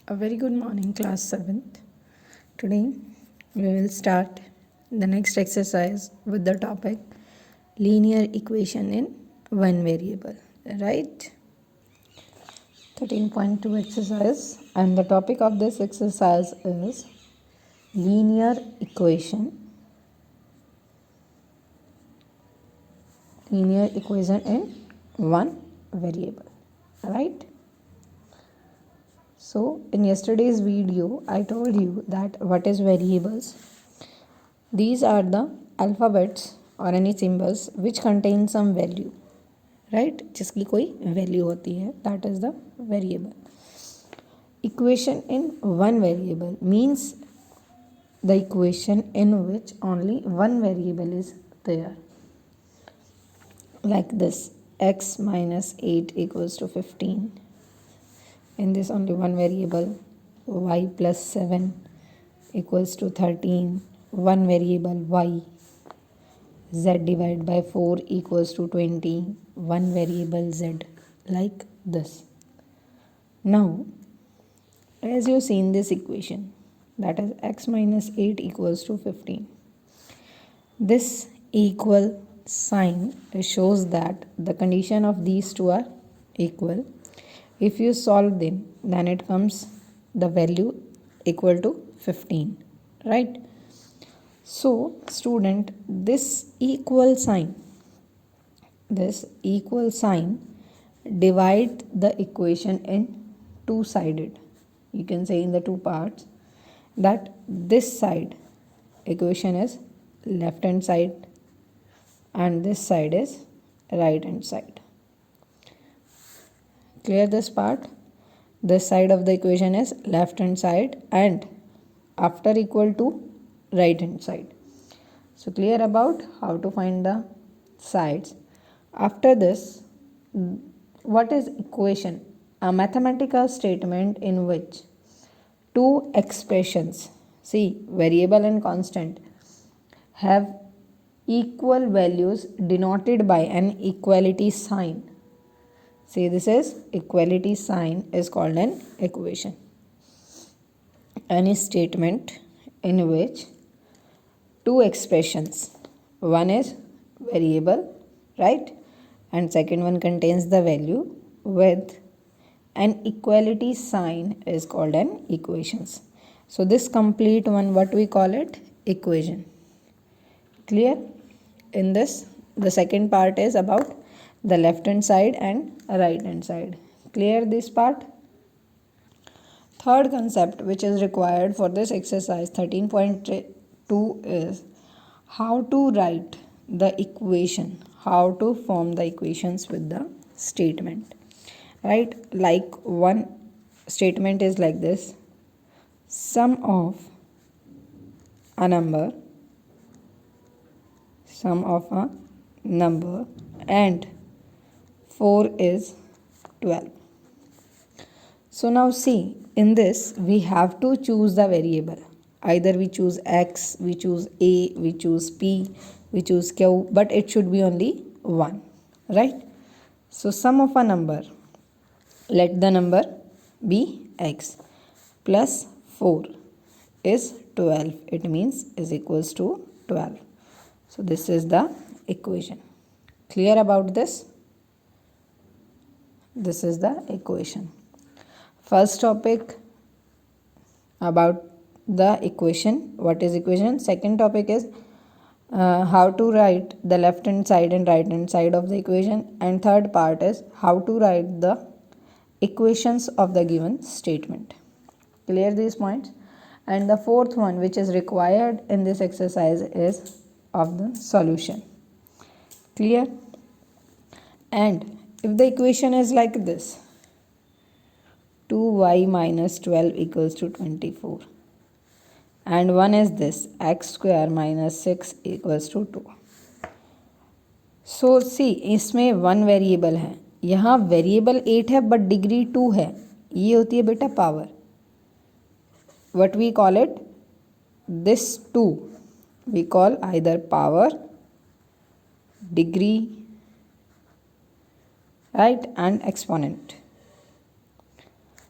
A very good morning, class 7th. Today we will start the next exercise with the topic linear equation in one variable, right? 13.2 exercise, and the topic of this exercise is linear equation in one variable, right? So in yesterday's video, I told you that what is variables. These are the alphabets or any symbols which contain some value, right? जिसकी कोई value होती है, that is the variable. Equation in one variable means the equation in which only one variable is there. Like this, x minus 8 equals to 15. In this only one variable, y plus 7 equals to 13. One variable y, z divided by 4 equals to 20. One variable z, like this. Now, as you see in this equation, that is x minus 8 equals to 15. This equal sign shows that the condition of these two are equal. If you solve them, then it comes the value equal to 15, right? So, student, this equal sign divide the equation in two-sided. You can say in the two parts that this side equation is left hand side and this side is right hand side. Clear this part? This side of the equation is left hand side and after equal to right hand side. So clear about how to find the sides. After this, what is equation? A mathematical statement in which two expressions, see, variable and constant, have equal values denoted by an equality sign. See, this is equality sign is called an equation. Any statement in which two expressions, one is variable, right, and second one contains the value with an equality sign is called an equations. So this complete one, what we call it? Equation. Clear? In this, the second part is about the left hand side and right hand side. Clear this part? Third concept which is required for this exercise 13.2 is how to write the equation, how to form the equations with the statement, right? Like one statement is like this: sum of a number and 4 is 12. So now see, in this we have to choose the variable. Either we choose x, we choose a, we choose p, we choose q, but it should be only 1, right? So sum of a number, let the number be x, plus 4 is 12. It means is equals to 12. So this is the equation. Clear about this? This is the equation. First topic about the equation. What is equation? Second topic is how to write the left hand side and right hand side of the equation. And third part is how to write the equations of the given statement. Clear these points? And the fourth one which is required in this exercise is of the solution. Clear? And if the equation is like this, 2y minus 12 equals to 24, and one is this, x square minus 6 equals to 2. So see, इसमें one variable है, यहाँ variable 8 है but degree 2 है. ये होती है बेटा power. What we call it? This 2 we call either power, degree, right, and exponent.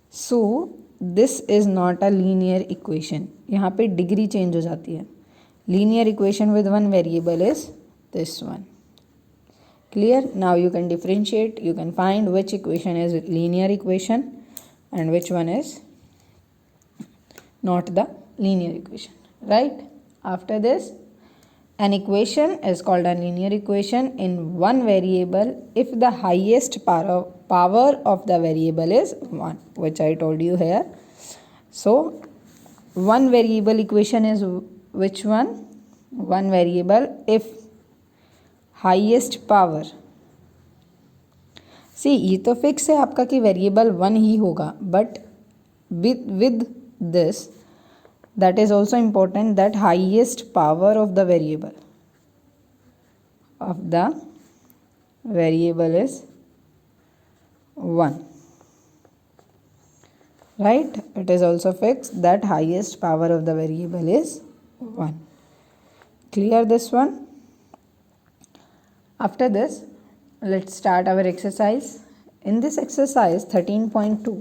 So this is not a linear equation, यहाँ पे डिग्री चेंज हो जाती है. Linear equation with one variable is this one. Clear? Now you can differentiate, you can find which equation is linear equation and which one is not the linear equation, right? After this, an equation is called a linear equation in one variable if the highest power of the variable is 1, which I told you here. So one variable equation is which one? One variable if highest power. See ये तो fix है आपका कि variable 1 ही होगा, but with this that is also important that highest power of the variable is 1, right? It is also fixed that highest power of the variable is 1. Clear this one? After this, let's start our exercise. In this exercise 13.2,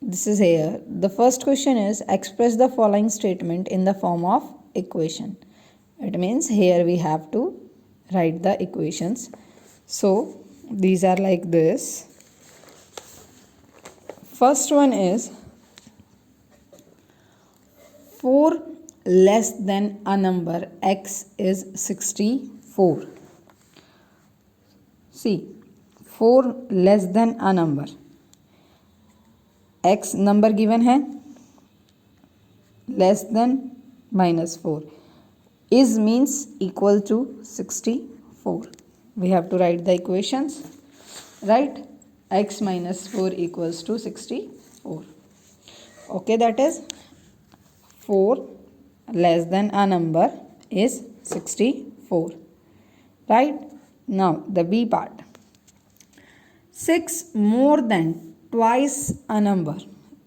this is here. The first question is express the following statement in the form of equation. It means here we have to write the equations. So these are like this. First one is 4 less than a number x is 64. See, 4 less than a number, x number given है, less than -4, is means equal to 64. We have to write the equations, right? X minus 4 equals to 64. Okay, that is 4 less than a number is 64, right? Now the B part, 6 more than twice a number.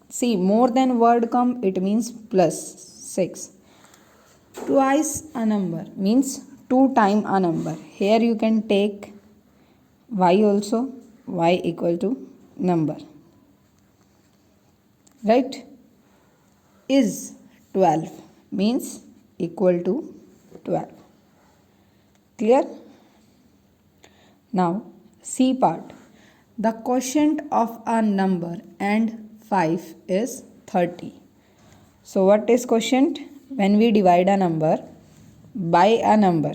See, more than word come, it means plus 6. Twice a number means 2 time a number. Here you can take y also, y equal to number, right? Is 12 means equal to 12. Clear? Now C part, the quotient of a number and 5 is 30. So what is quotient? When we divide a number by a number.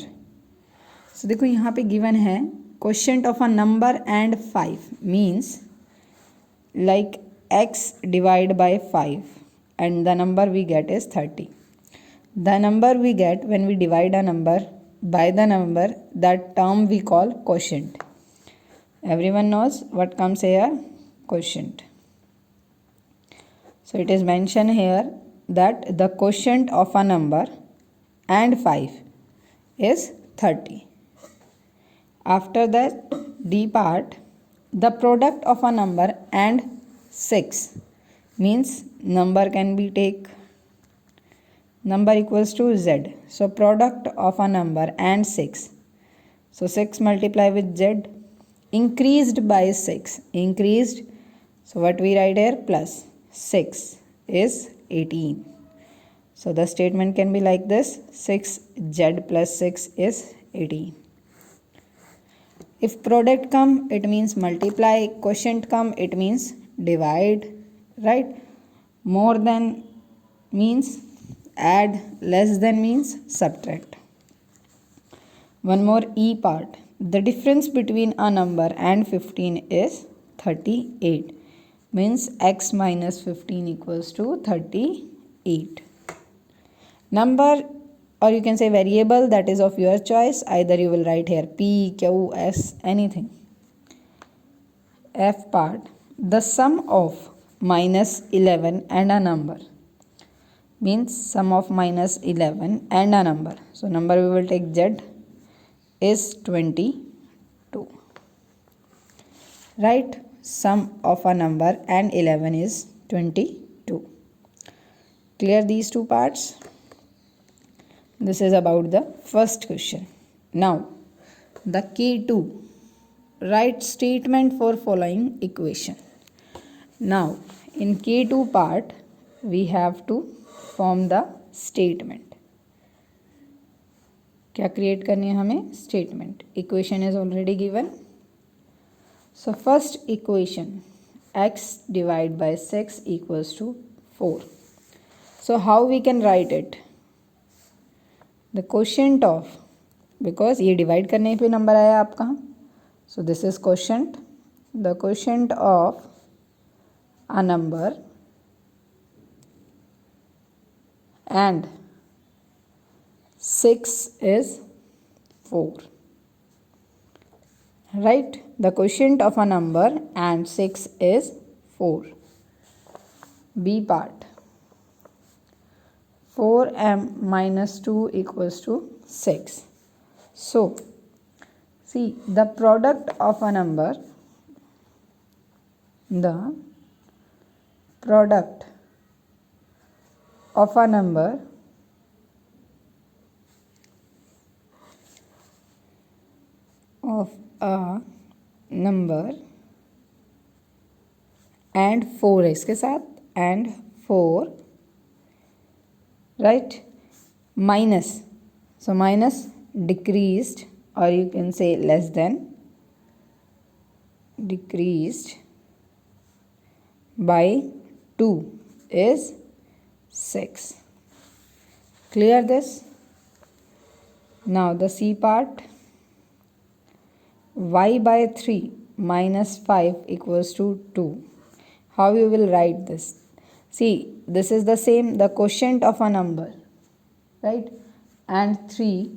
So देखो यहाँ पे given है quotient of a number and 5 means like x divided by 5 and the number we get is 30. The number we get when we divide a number by the number, that term we call quotient. Everyone knows what comes here? Quotient. So it is mentioned here that the quotient of a number and 5 is 30. After that, D part, the product of a number and 6 means number can be take number equals to z. So product of a number and 6. So 6 multiply with z, increased by 6, increased. So what we write here? Plus 6 is 18. So the statement can be like this: 6z plus 6 is 18. If product come, it means multiply. Quotient come, it means divide, right? More than means add, less than means subtract. One more E part, the difference between a number and 15 is 38, means x minus 15 equals to 38. Number, or you can say variable, that is of your choice. Either you will write here p, q, s, anything. F part, the sum of minus 11 and a number, means sum of minus 11 and a number. So number we will take z is 22, right? Sum of a number and 11 is 22. Clear these two parts? This is about the first question. Now the key to write statement for following equation. Now, in K2 part, we have to form the statement. क्या create करनी है हमें? Statement. Equation is already given. So first equation x divided by 6 equals to 4. So how we can write it? The quotient of, because ये divide करने पे number आया आपका, so this is quotient. The quotient of a number and 6 is 4. Right? The quotient of a number and 6 is 4. B part. 4m minus 2 equals to 6. So, see, the product of a number, the product of a number and 4 है इसके साथ, and 4, right, minus, so minus decreased, or you can say less than, decreased by 2 is 6. Clear this? Now the C part. Y by 3 minus 5 equals to 2. How you will write this? See, this is the same, the quotient of a number, right? And 3,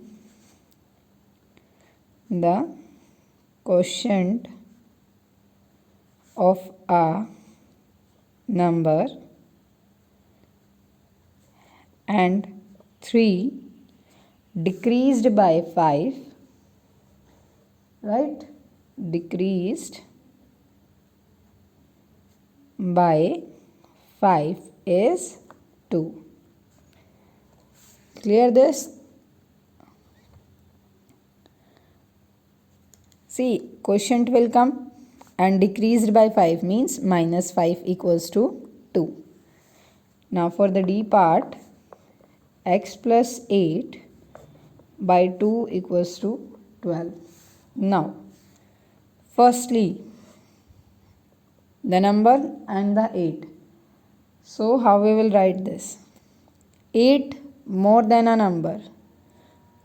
the quotient of a number, and 3 decreased by 5, right? Decreased by 5 is 2. Clear this? See, quotient will come and decreased by 5 means minus 5 equals to 2. Now for the D part, x plus 8 by 2 equals to 12. Now, firstly, the number and the 8. So, how we will write this? 8 more than a number,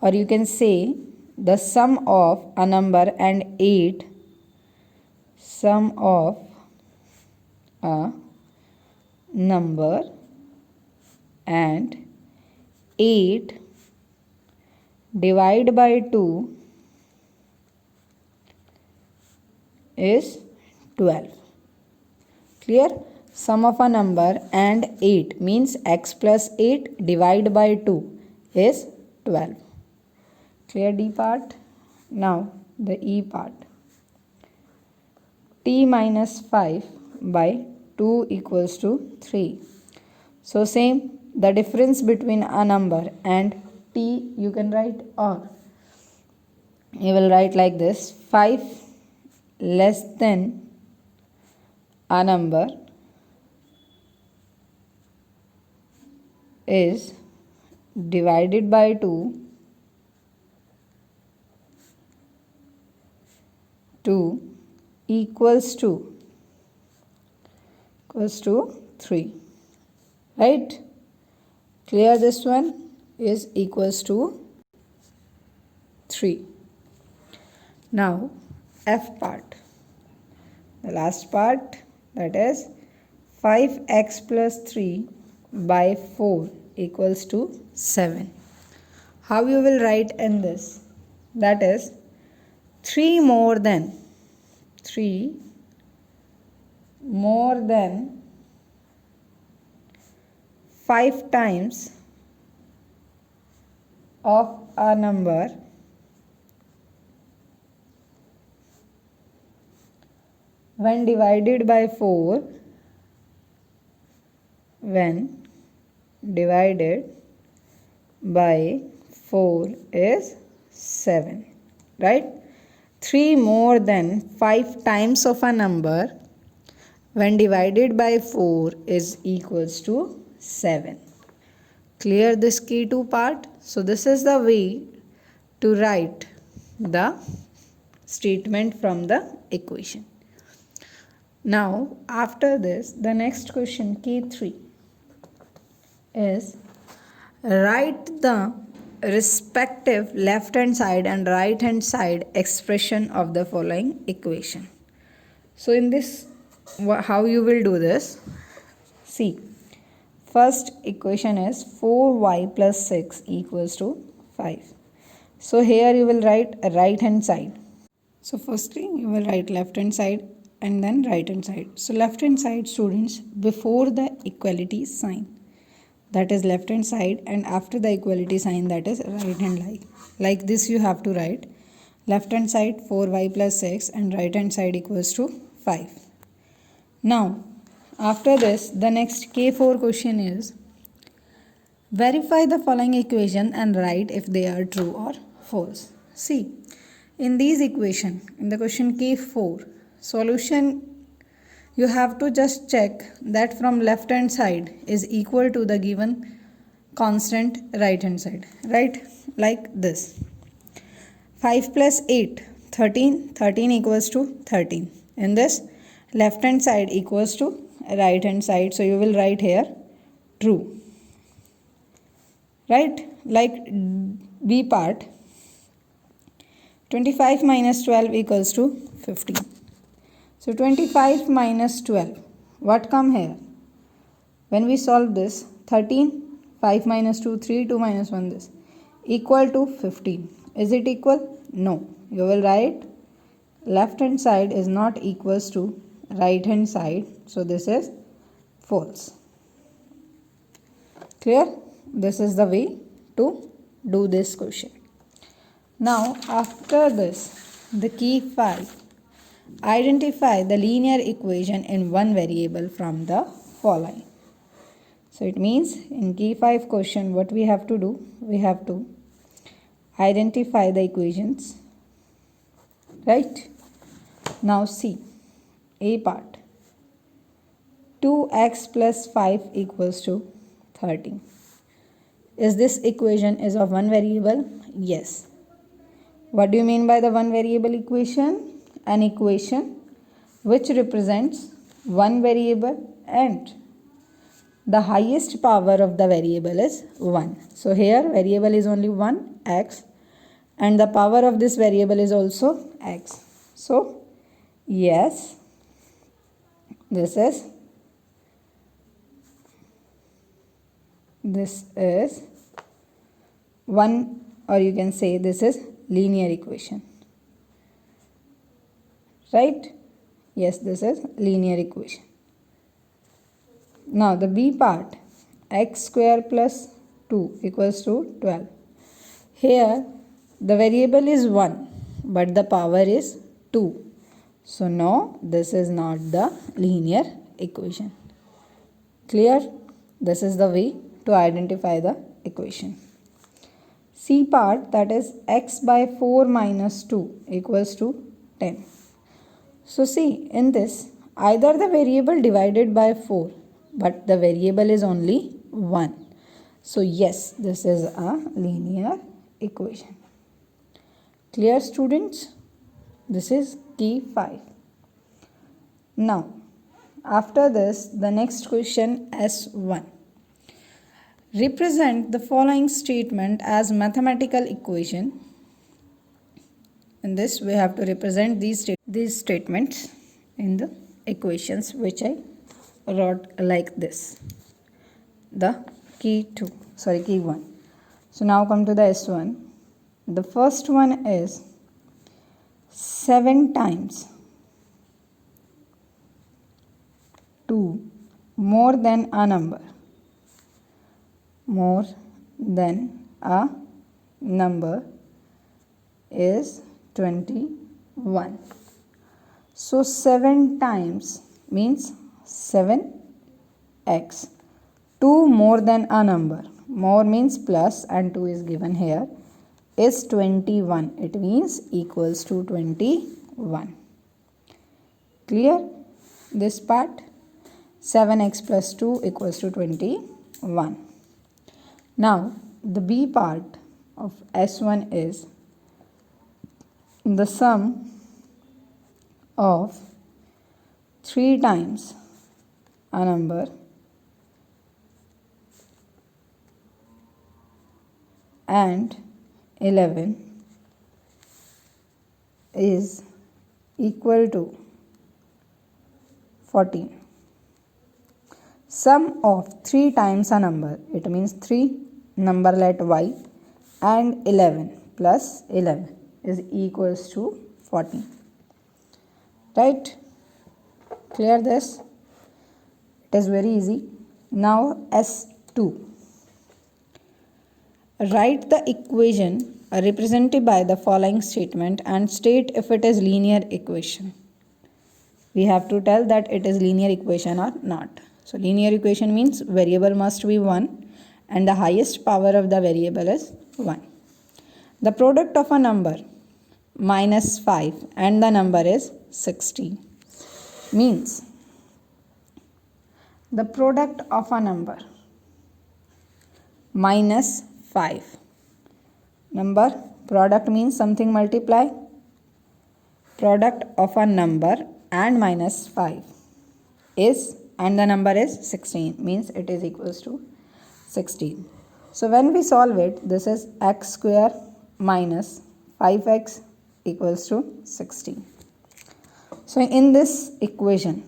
or you can say the sum of a number and 8, sum of a number and 8 divide by 2 is 12. Clear? Sum of a number and 8 means x plus 8 divided by 2 is 12. Clear D part? Now the E part. T minus 5 by 2 equals to 3. So same, the difference between a number and t you can write, or you will write like this: 5 less than a number is divided by 2 equals to 3. Right? Clear? This one is equals to 3. Now F part, the last part, that is 5x plus 3 by 4 equals to 7. How you will write in this? That is 3 more than 5 times of a number when divided by 4, is 7. Right? 3 more than 5 times of a number when divided by 4 is equals to 7. Clear this key 2 part? So this is the way to write the statement from the equation. Now after this, the next question K3 is write the respective left hand side and right hand side expression of the following equation. So in this, how you will do this? See, first equation is 4y plus 6 equals to 5. So here you will write right hand side. So firstly you will write left hand side and then right hand side. So left hand side, students, before the equality sign, that is left hand side, and after the equality sign, that is right hand side. Like this you have to write left hand side 4y plus 6 and right hand side equals to 5. Now after this, the next K4 question is verify the following equation and write if they are true or false. See, in these equation, in the question K4, solution, you have to just check that from left hand side is equal to the given constant right hand side, right? Like this. 5 plus 8, 13, 13 equals to 13. In this, left hand side equals to right hand side, so you will write here true. Right? Like B part, 25 minus 12 equals to 15. So 25 minus 12, what come here? When we solve this, 13, 5 minus 2, 3, 2 minus 1, this, equal to 15. Is it equal? No. You will write left hand side is not equals to right hand side, so this is false. Clear? This is the way to do this question. Now after this, the key 5, identify the linear equation in one variable from the following. So it means in key 5 question, what we have to do? We have to identify the equations, right? Now see, A part, 2x plus 5 equals to 13. Is this equation is of one variable? Yes. What do you mean by the one variable equation? An equation which represents one variable and the highest power of the variable is 1. So here variable is only 1, x, and the power of this variable is also x. So yes, this is one, or you can say this is linear equation, right? Yes, this is linear equation. Now the B part, x square plus 2 equals to 12. Here the variable is 1 but the power is 2. So no, this is not the linear equation. Clear? This is the way to identify the equation. C part, that is x by 4 minus 2 equals to 10. So see, in this, either the variable divided by 4, but the variable is only 1. So yes, this is a linear equation. Clear, students? This is key 5. Now, after this, the next question S1. Represent the following statement as mathematical equation. In this, we have to represent these statements in the equations which I wrote like this. The key 1. So now come to the S1. The first one is 7 times 2 more than a number. More than a number is 21. So 7 times means 7x. 2 more than a number. More means plus and 2 is given here. Is 21. It means equals to 21. Clear? this part, 7x plus 2 equals to 21. Now, the B part of S1 is the sum of 3 times a number and 11 is equal to 14. Sum of 3 times a number, it means 3 number let y, and 11 plus 11 is equals to 14. Right? Clear this? It is very easy. Now S2. Write the equation represented by the following statement and state if it is linear equation. We have to tell that it is linear equation or not. So linear equation means variable must be 1 and the highest power of the variable is 1. The product of a number minus 5 and the number is 16 means the product of a number minus 5. Number, product means something multiply. Product of a number and minus 5 is, and the number is 16, means it is equals to 16. So when we solve it, this is x square minus 5x equals to 16. So in this equation,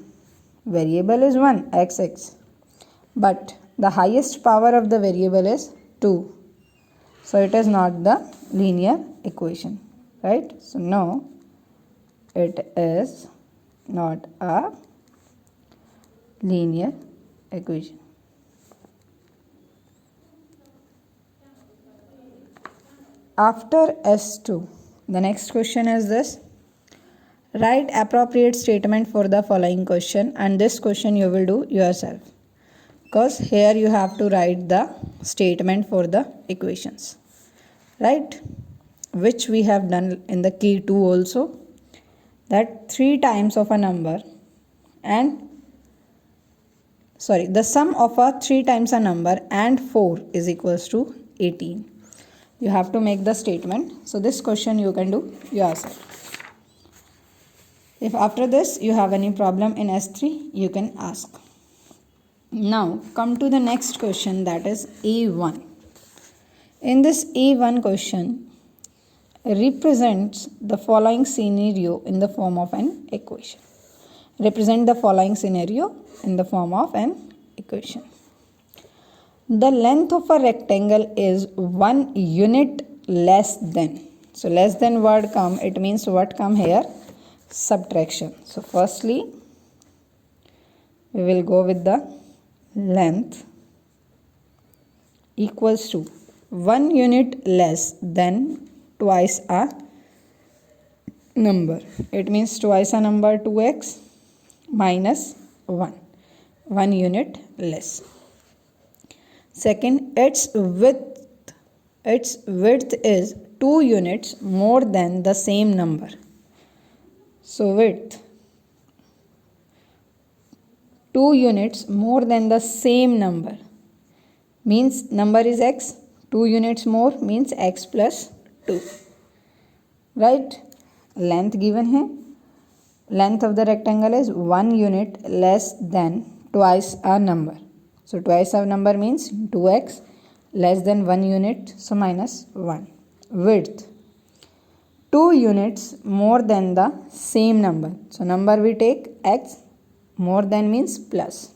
variable is 1, xx, but the highest power of the variable is 2. So it is not the linear equation, right? So no, it is not a linear equation. After S2, the next question is this. Write appropriate statement for the following question, and this question you will do yourself, because here you have to write the statement for the equations, right? Which we have done in the key 2 also, that 3 times of a number and the sum of a 3 times a number and 4 is equals to 18. You have to make the statement. So this question you can do yourself. If after this you have any problem in S3, you can ask. Now come to the next question, that is A1. In this A1 question, represents the following scenario in the form of an equation. Represent the following scenario in the form of an equation. The length of a rectangle is 1 unit less than. So less than word come, it means what come here? Subtraction. So firstly, we will go with the length equals to 1 unit less than twice a number. It means twice a number 2x minus 1. 1 unit less. Second, its width is 2 units more than the same number. So width 2 units more than the same number means number is x, 2 units more means x plus 2, right? Length given here, length of the rectangle is 1 unit less than twice a number. So twice a number means 2x less than 1 unit, so minus 1. Width 2 units more than the same number. So number we take x, more than means plus.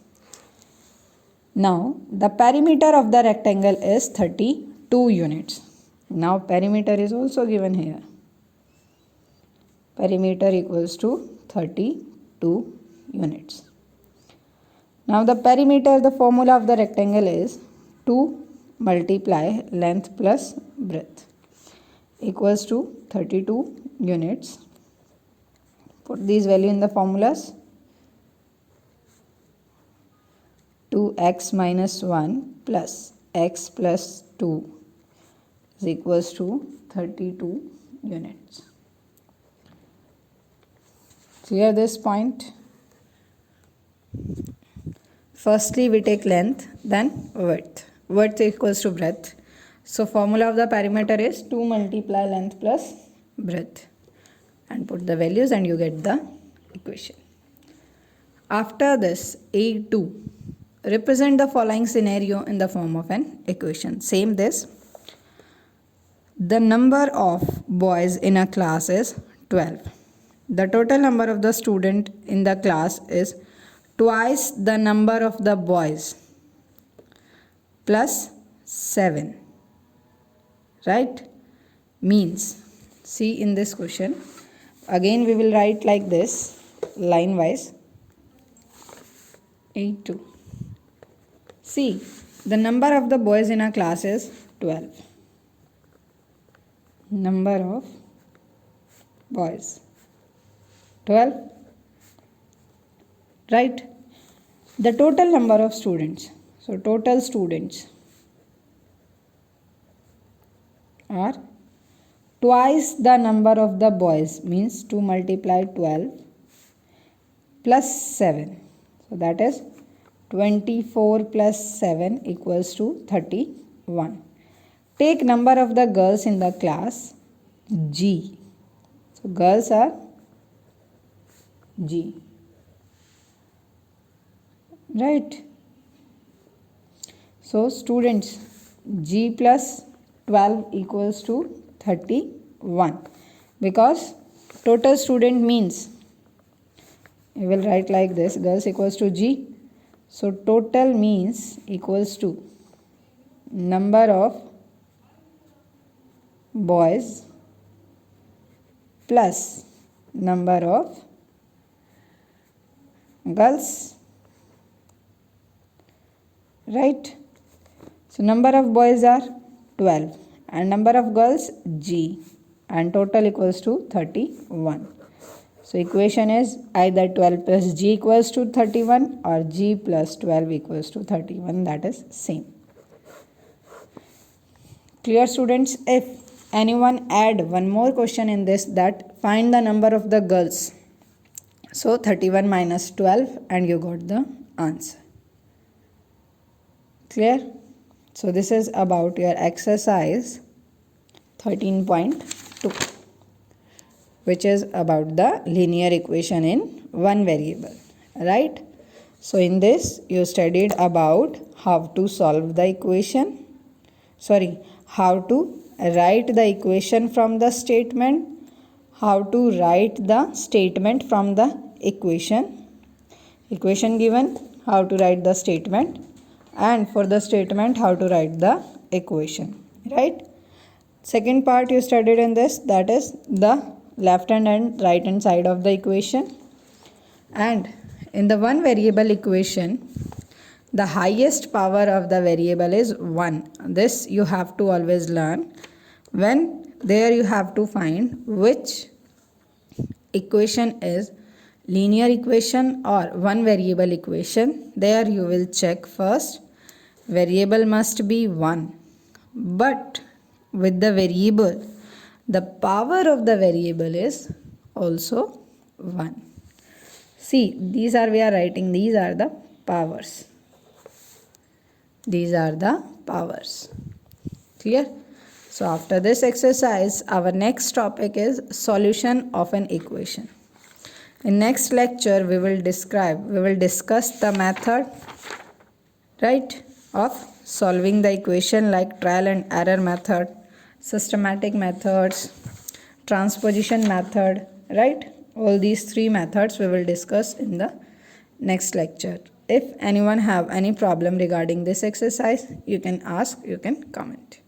Now the perimeter of the rectangle is 32 units. Now perimeter is also given here. Perimeter equals to 32 units. Now the perimeter, the formula of the rectangle is 2 multiply length plus breadth equals to 32 units. Put these value in the formulas. 2x minus 1 plus x plus 2 is equals to 32 units. Clear this point? Firstly we take length, then width. Width equals to breadth. So formula of the perimeter is 2 multiply length plus breadth, and put the values and you get the equation. After this, A2, represent the following scenario in the form of an equation. Same this. The number of boys in a class is 12. The total number of the student in the class is twice the number of the boys plus 7. Right? Means, see in this question, again we will write like this, line wise. A2. See, the number of the boys in a class is 12. Number of boys 12. Right? The total number of students. So total students are twice the number of the boys, means 2 multiply 12 plus 7. So that is 24 plus 7 equals to 31. Take number of the girls in the class, G. So girls are G. Right? So students, G plus 12 equals to 31. Because total student means, we will write like this, girls equals to G. So total means equals to number of boys plus number of girls. Right? So number of boys are 12 and number of girls G, and total equals to 31. So equation is either 12 plus G equals to 31 or G plus 12 equals to 31, that is same. Clear students? If anyone add one more question in this, that find the number of the girls. So 31 minus 12 and you got the answer. Clear? So this is about your exercise 13.2. which is about the linear equation in one variable, right? So in this you studied about how to solve the equation, how to write the equation from the statement, how to write the statement from the equation given, how to write the statement, and for the statement how to write the equation, right? Second part you studied in this, that is the left hand and right hand side of the equation. And in the one variable equation, the highest power of the variable is 1. This you have to always learn. When there you have to find which equation is linear equation or one variable equation. There you will check first, variable must be 1. But with the variable, the power of the variable is also 1. See, we are writing, these are the powers. These are the powers. Clear? So after this exercise, our next topic is solution of an equation. In next lecture, we will discuss the method, right, of solving the equation, like trial and error method, systematic methods, transposition method, right? All these 3 methods we will discuss in the next lecture. If anyone have any problem regarding this exercise, you can ask, you can comment.